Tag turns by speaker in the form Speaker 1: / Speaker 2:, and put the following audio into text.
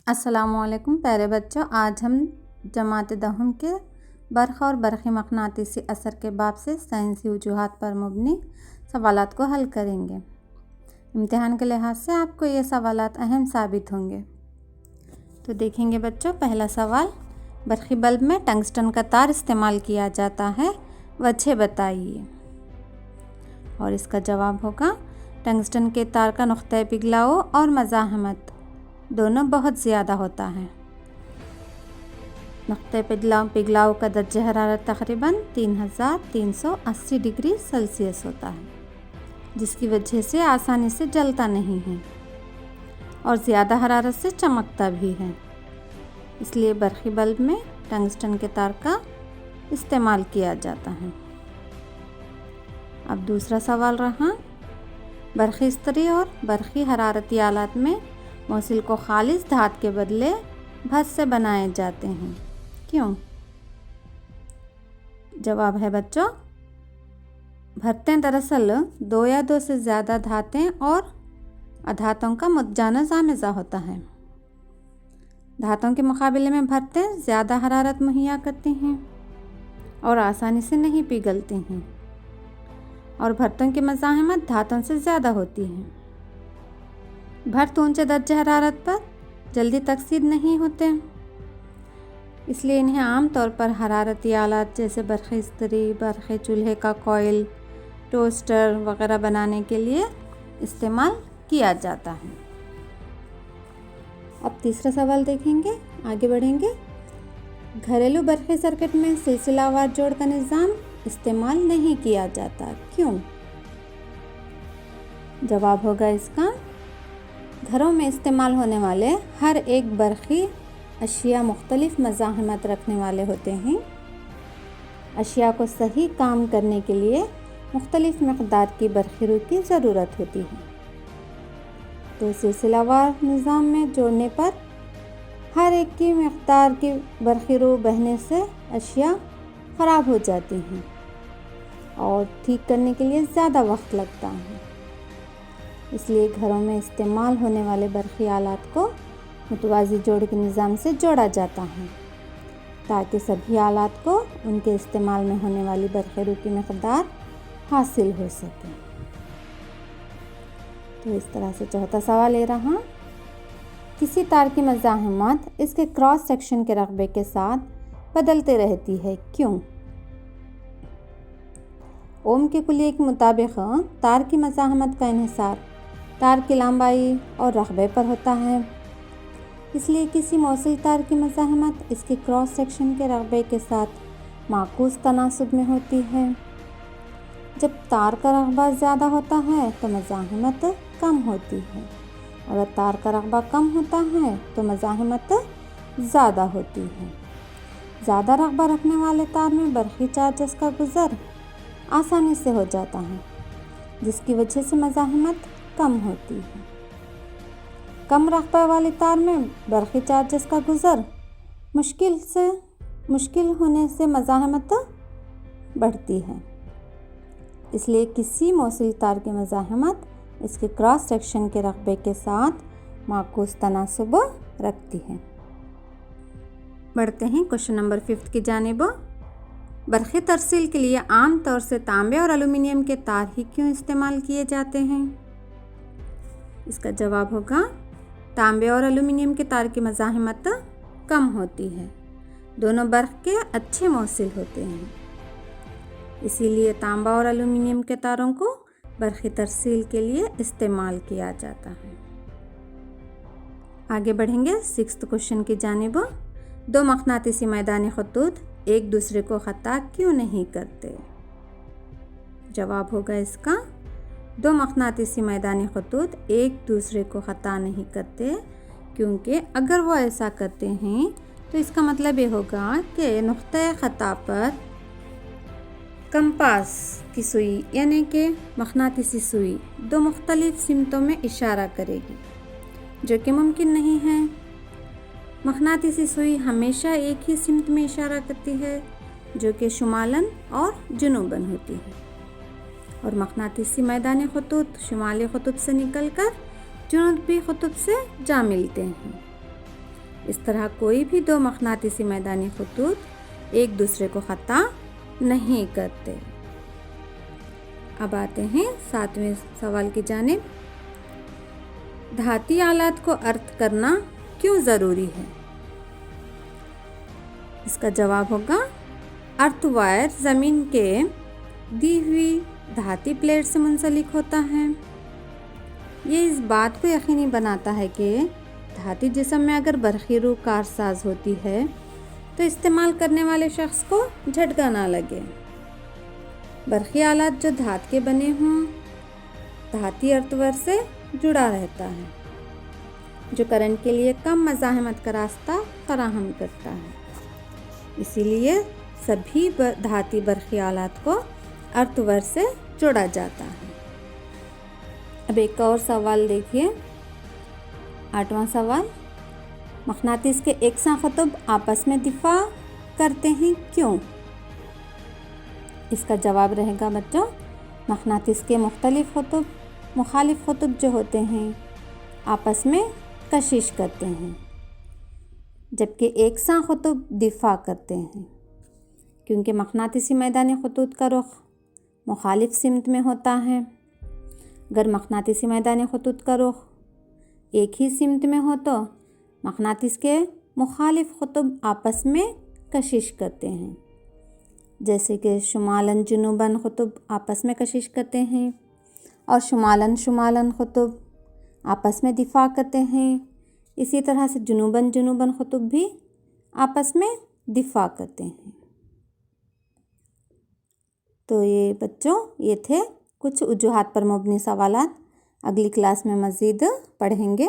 Speaker 1: السلام علیکم پیارے بچوں، آج ہم جماعت دہم کے برق اور برقی مقناطیسی اثر کے باب سے سائنسی وجوہات پر مبنی سوالات کو حل کریں گے۔ امتحان کے لحاظ سے آپ کو یہ سوالات اہم ثابت ہوں گے۔ تو دیکھیں گے بچوں، پہلا سوال، برقی بلب میں ٹنگسٹن کا تار استعمال کیا جاتا ہے، وجہ بتائیے۔ اور اس کا جواب ہوگا، ٹنگسٹن کے تار کا نقطۂ پگھلاؤ اور مزاحمت دونوں بہت زیادہ ہوتا ہے۔ نقطۂ پگھلاؤ کا درجہ حرارت تقریباً 3380 ڈگری سیلسیس ہوتا ہے، جس کی وجہ سے آسانی سے جلتا نہیں ہے اور زیادہ حرارت سے چمکتا بھی ہے۔ اس لیے برقی بلب میں ٹنگسٹن کے تار کا استعمال کیا جاتا ہے۔ اب دوسرا سوال رہا، برقی استری اور برقی حرارتی آلات میں موصل کو خالص دھات کے بدلے بھت سے بنائے جاتے ہیں، کیوں؟ جواب ہے بچوں، بھتیں دراصل دو یا دو سے زیادہ دھاتیں اور ادھاتوں کا متجانس آمیزہ ہوتا ہے۔ دھاتوں کے مقابلے میں بھتیں زیادہ حرارت مہیا کرتی ہیں اور آسانی سے نہیں پگھلتی ہیں، اور بھتوں کی مزاحمت دھاتوں سے زیادہ ہوتی ہے۔ بھت اونچے درجہ حرارت پر جلدی تکثیر نہیں ہوتے، اس لیے انہیں عام طور پر حرارتی آلات جیسے برقی استری، برقی چولہے کا کوئل، ٹوسٹر وغیرہ بنانے کے لیے استعمال کیا جاتا ہے۔ اب تیسرا سوال دیکھیں گے، آگے بڑھیں گے۔ گھریلو برقی سرکٹ میں سلسلہ وار جوڑ کا نظام استعمال نہیں کیا جاتا، کیوں؟ جواب ہوگا اس کا، گھروں میں استعمال ہونے والے ہر ایک برقی اشیاء مختلف مزاحمت رکھنے والے ہوتے ہیں۔ اشیاء کو صحیح کام کرنے کے لیے مختلف مقدار کی برقی رو کی ضرورت ہوتی ہے، تو سلسلہ وار نظام میں جوڑنے پر ہر ایک کی مقدار کی برقی رو بہنے سے اشیاء خراب ہو جاتی ہیں اور ٹھیک کرنے کے لیے زیادہ وقت لگتا ہے۔ اس لیے گھروں میں استعمال ہونے والے برقی آلات کو متوازی جوڑ کے نظام سے جوڑا جاتا ہے، تاکہ سبھی آلات کو ان کے استعمال میں ہونے والی برقی رو کی مقدار حاصل ہو سکے۔ تو اس طرح سے چوتھا سوال یہ رہا، کسی تار کی مزاحمت اس کے کراس سیکشن کے رقبے کے ساتھ بدلتے رہتی ہے، کیوں؟ اوم کے کلیے کے مطابق تار کی مزاحمت کا انحصار تار کی لمبائی اور رقبے پر ہوتا ہے۔ اس لیے کسی موصل تار کی مزاحمت اس کے کراس سیکشن کے رقبے کے ساتھ معکوس تناسب میں ہوتی ہے۔ جب تار کا رقبہ زیادہ ہوتا ہے تو مزاحمت کم ہوتی ہے، اگر تار کا رقبہ کم ہوتا ہے تو مزاحمت زیادہ ہوتی ہے۔ زیادہ رقبہ رکھنے والے تار میں برقی چارجز کا گزر آسانی سے ہو جاتا ہے، جس کی وجہ سے مزاحمت کم ہوتی ہے۔ کم رقبہ والی تار میں برقی چارجز کا گزر مشکل ہونے سے مزاحمت بڑھتی ہے۔ اس لیے کسی موصل تار کی مزاحمت اس کے کراس سیکشن کے رقبے کے ساتھ معکوس تناسب رکھتی ہے۔ بڑھتے ہیں کوشچن نمبر 5 کی جانب۔ برقی ترسیل کے لیے عام طور سے تانبے اور ایلومینیم کے تار ہی کیوں استعمال کیے جاتے ہیں؟ اس کا جواب ہوگا، تانبے اور ایلومینیم کے تار کی مزاحمت کم ہوتی ہے، دونوں برق کے اچھے موصل ہوتے ہیں، اسی لیے تانبا اور ایلومینیم کے تاروں کو برقی ترسیل کے لیے استعمال کیا جاتا ہے۔ آگے بڑھیں گے 6 کوشچن کی جانب۔ دو مقناطیسی میدانی خطوط ایک دوسرے کو خطا کیوں نہیں کرتے؟ جواب ہوگا اس کا، دو مقناطیسی میدانی خطوط ایک دوسرے کو خطا نہیں کرتے، کیونکہ اگر وہ ایسا کرتے ہیں تو اس کا مطلب یہ ہوگا کہ نقطۂ خطا پر کمپاس کی سوئی یعنی کہ مقناطیسی سوئی دو مختلف سمتوں میں اشارہ کرے گی، جو کہ ممکن نہیں ہے۔ مقناطیسی سوئی ہمیشہ ایک ہی سمت میں اشارہ کرتی ہے، جو کہ شمالاً اور جنوباً ہوتی ہے، اور مقناطیسی میدانی خطوط شمالی قطب سے نکل کر جنوبی قطب سے جا ملتے ہیں۔ اس طرح کوئی بھی دو مقناطیسی میدانی خطوط ایک دوسرے کو خطا نہیں کرتے۔ اب آتے ہیں 7ویں سوال کی جانب۔ دھاتی آلات کو ارتھ کرنا کیوں ضروری ہے؟ اس کا جواب ہوگا ارتھ وائر زمین کے دی ہوئی دھاتی پلیٹ سے منسلک ہوتا ہے۔ یہ اس بات کو یقینی بناتا ہے کہ دھاتی جسم میں اگر برقی روح کارساز ہوتی ہے تو استعمال کرنے والے شخص کو جھٹکا نہ لگے۔ برقی آلات جو دھات کے بنے ہوں دھاتی ارتھ وائر سے جڑا رہتا ہے جو کرنٹ کے لیے کم مزاحمت کا راستہ فراہم کرتا ہے، اسی لیے سبھی دھاتی برقی آلات کو ارتھ وائر سے جوڑا جاتا ہے۔ اب ایک اور سوال دیکھیے، 8واں سوال۔ مقناطیس کے یکساں قطب آپس میں دفاع کرتے ہیں کیوں؟ اس کا جواب رہے گا بچوں، مقناطیس کے مختلف قطب مخالف قطب جو ہوتے ہیں آپس میں کشش کرتے ہیں، جبکہ یکساں قطب دفاع کرتے ہیں، کیونکہ مقناطیسی میدانی خطوط کا رخ مخالف سمت میں ہوتا ہے۔ اگر مقناطیسی میدانی خطوط کا رخ ایک ہی سمت میں ہو تو مقناطیس کے مخالف قطب آپس میں کشش کرتے ہیں، جیسے کہ شمالاً جنوباً قطب آپس میں کشش کرتے ہیں اور شمالاً قطب آپس میں دفاع کرتے ہیں، اسی طرح سے جنوباً قطب بھی آپس میں دفاع کرتے ہیں۔ تو یہ بچوں یہ تھے کچھ وجوہات پر مبنی سوالات، اگلی کلاس میں مزید پڑھیں گے۔